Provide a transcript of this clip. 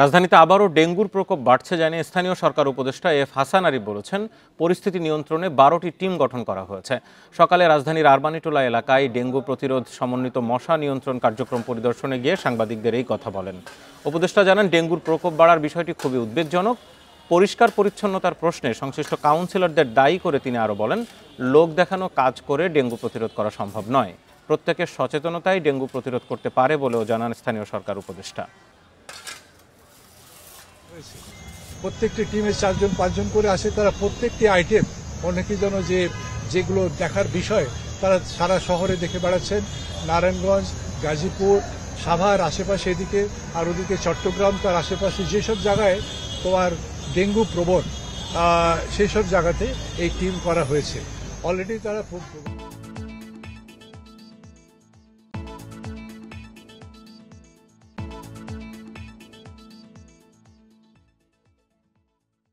রাজধানীতে আবারও ডেঙ্গুর প্রকোপ বাড়ছে জানিয়ে স্থানীয় সরকার উপদেষ্টা এফ হাসান আরিফ বলেছেন, পরিস্থিতি নিয়ন্ত্রণে 12টি টিম গঠন করা হয়েছে। সকালে রাজধানীর আরবানিটোলা এলাকায় ডেঙ্গু প্রতিরোধ সমন্বিত মশা নিয়ন্ত্রণ কার্যক্রম পরিদর্শনে গিয়ে সাংবাদিকদের এই কথা বলেন। উপদেষ্টা জানান, ডেঙ্গুর প্রকোপ বাড়ার বিষয়টি খুবই উদ্বেগজনক। পরিষ্কার পরিচ্ছন্নতার প্রশ্নে সংশ্লিষ্ট কাউন্সিলরদের দায়ী করে তিনি আরও বলেন, লোক দেখানো কাজ করে ডেঙ্গু প্রতিরোধ করা সম্ভব নয়। প্রত্যেকের সচেতনতাই ডেঙ্গু প্রতিরোধ করতে পারে বলেও জানান স্থানীয় সরকার উপদেষ্টা। প্রত্যেকটি টিমে 4 জন 5 জন করে আসে, তারা প্রত্যেকটি আইটেম অনেকে যেন যেগুলো দেখার বিষয় তারা সারা শহরে দেখে বেড়াচ্ছেন। নারায়ণগঞ্জ, গাজীপুর, সাভার আশেপাশে, এদিকে আর ওদিকে চট্টগ্রাম, তার আশেপাশে যেসব জায়গায় তোমার ডেঙ্গু প্রবণ সেই সব জায়গাতে এই টিম করা হয়েছে অলরেডি। তারা